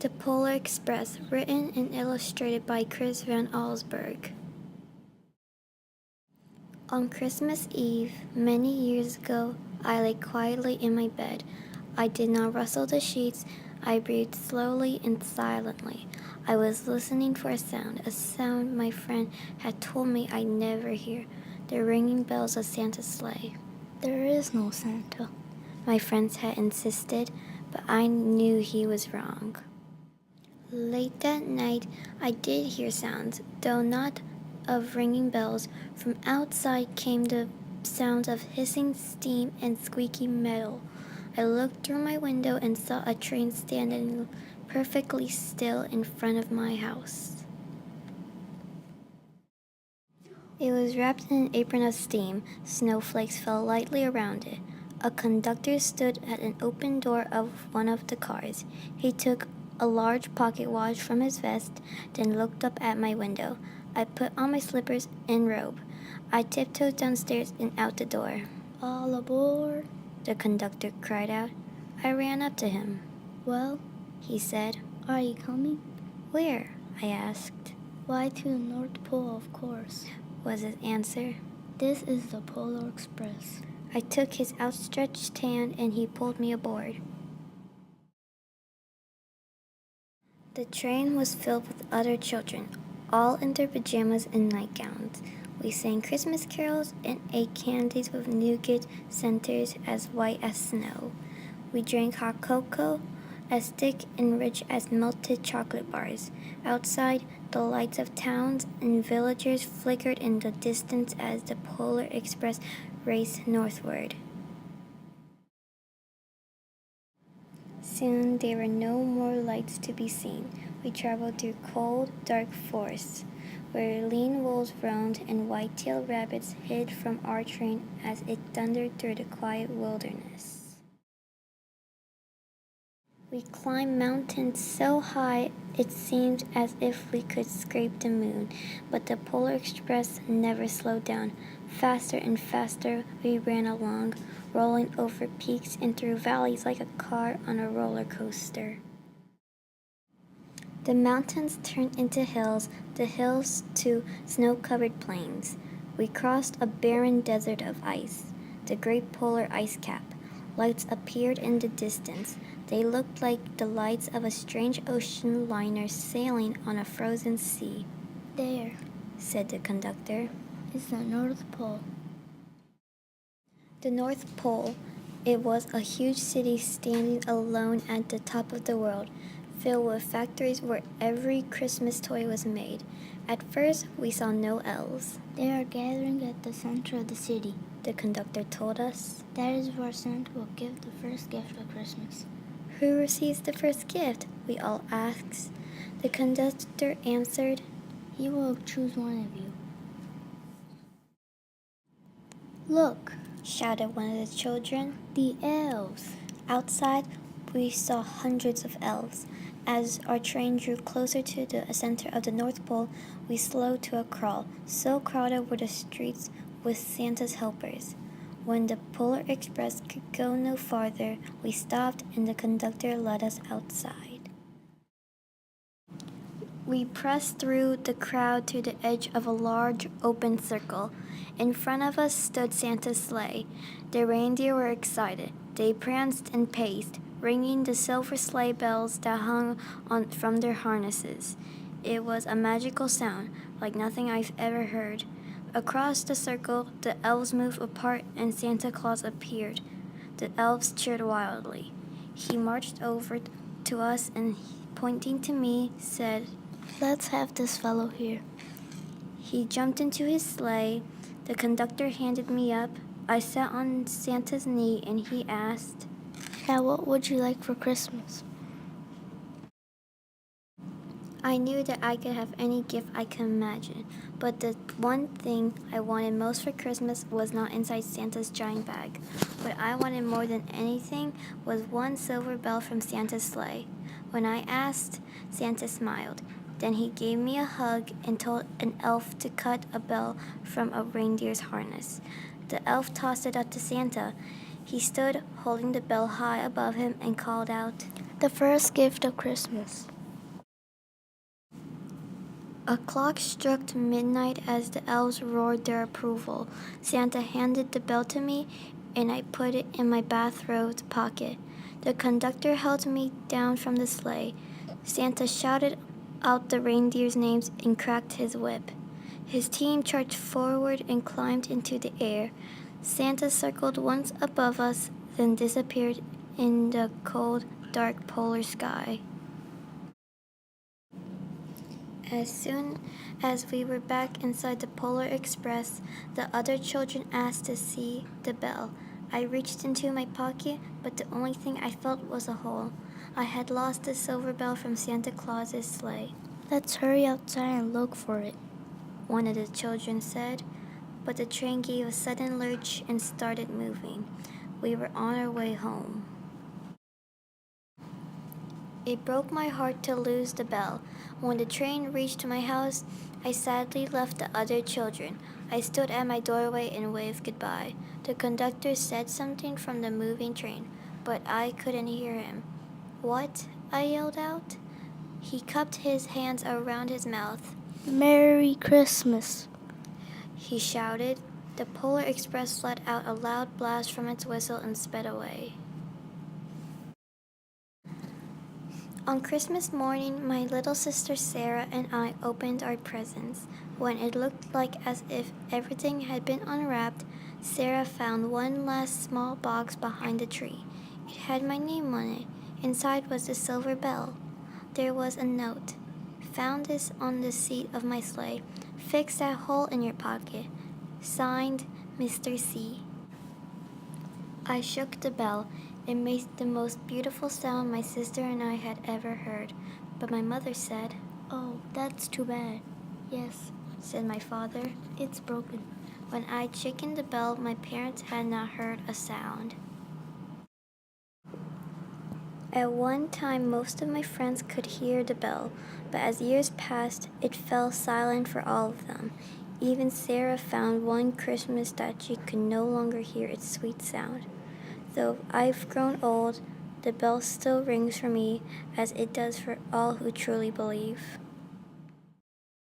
The Polar Express, written and illustrated by Chris Van Allsburg. On Christmas Eve, many years ago, I lay quietly in my bed. I did not rustle the sheets. I breathed slowly and silently. I was listening for a sound my friend had told me I'd never hear, the ringing bells of Santa's sleigh. There is no Santa, my friends had insisted, but I knew he was wrong. Late that night, I did hear sounds, though not of ringing bells. From outside came the sounds of hissing steam and squeaky metal. I looked through my window and saw a train standing perfectly still in front of my house. It was wrapped in an apron of steam. Snowflakes fell lightly around it. A conductor stood at an open door of one of the cars. He took a large pocket watch from his vest, then looked up at my window. I put on my slippers and robe. I tiptoed downstairs and out the door. All aboard, the conductor cried out. I ran up to him. Well, he said. Are you coming? Where? I asked. Why, to the North Pole, of course, was his answer. This is the Polar Express. I took his outstretched hand and he pulled me aboard. The train was filled with other children, all in their pajamas and nightgowns. We sang Christmas carols and ate candies with nougat centers as white as snow. We drank hot cocoa, as thick and rich as melted chocolate bars. Outside, the lights of towns and villages flickered in the distance as the Polar Express raced northward. Soon there were no more lights to be seen. We traveled through cold, dark forests, where lean wolves roamed and white-tailed rabbits hid from our train as it thundered through the quiet wilderness. We climbed mountains so high it seemed as if we could scrape the moon, but the Polar Express never slowed down. Faster and faster we ran along, rolling over peaks and through valleys like a car on a roller coaster. The mountains turned into hills, the hills to snow-covered plains. We crossed a barren desert of ice, the great polar ice cap. Lights appeared in the distance. They looked like the lights of a strange ocean liner sailing on a frozen sea. There, said the conductor, is the North Pole. The North Pole. It was a huge city standing alone at the top of the world, filled with factories where every Christmas toy was made. At first, we saw no elves. They are gathering at the center of the city, the conductor told us. That is where Santa will give the first gift of Christmas. Who receives the first gift? We all asked. The conductor answered, He will choose one of you. Look, shouted one of the children. The elves. Outside, we saw hundreds of elves. As our train drew closer to the center of the North Pole, we slowed to a crawl. So crowded were the streets with Santa's helpers. When the Polar Express could go no farther, we stopped and the conductor led us outside. We pressed through the crowd to the edge of a large open circle. In front of us stood Santa's sleigh. The reindeer were excited. They pranced and paced, ringing the silver sleigh bells that hung from their harnesses. It was a magical sound, like nothing I've ever heard. Across the circle, the elves moved apart and Santa Claus appeared. The elves cheered wildly. He marched over to us and, pointing to me, said, Let's have this fellow here. He jumped into his sleigh. The conductor handed me up. I sat on Santa's knee and he asked, Now what would you like for Christmas? I knew that I could have any gift I could imagine, but the one thing I wanted most for Christmas was not inside Santa's giant bag. What I wanted more than anything was one silver bell from Santa's sleigh. When I asked, Santa smiled. Then he gave me a hug and told an elf to cut a bell from a reindeer's harness. The elf tossed it up to Santa. He stood holding the bell high above him and called out, The first gift of Christmas. A clock struck midnight as the elves roared their approval. Santa handed the bell to me, and I put it in my bathrobe pocket. The conductor held me down from the sleigh. Santa shouted out the reindeers' names and cracked his whip. His team charged forward and climbed into the air. Santa circled once above us, then disappeared in the cold, dark polar sky. As soon as we were back inside the Polar Express, the other children asked to see the bell. I reached into my pocket, but the only thing I felt was a hole. I had lost the silver bell from Santa Claus's sleigh. Let's hurry outside and look for it, One of the children said, but the train gave a sudden lurch and started moving. We were on our way home. It broke my heart to lose the bell. When the train reached my house, I sadly left the other children. I stood at my doorway and waved goodbye. The conductor said something from the moving train, but I couldn't hear him. "What?" I yelled out. He cupped his hands around his mouth. Merry Christmas. He shouted. The Polar Express let out a loud blast from its whistle and sped away. On Christmas morning, my little sister Sarah and I opened our presents. When it looked like as if everything had been unwrapped, Sarah found one last small box behind the tree. It had my name on it. Inside was the silver bell. There was a note. "Found this on the seat of my sleigh. Fix that hole in your pocket. Signed, Mr. C." I shook the bell. It made the most beautiful sound my sister and I had ever heard. But my mother said, Oh, that's too bad. "Yes," said my father. It's broken. When I chickened the bell, my parents had not heard a sound. At one time, most of my friends could hear the bell, but as years passed, it fell silent for all of them. Even Sarah found one Christmas that she could no longer hear its sweet sound. Though I've grown old, the bell still rings for me as it does for all who truly believe.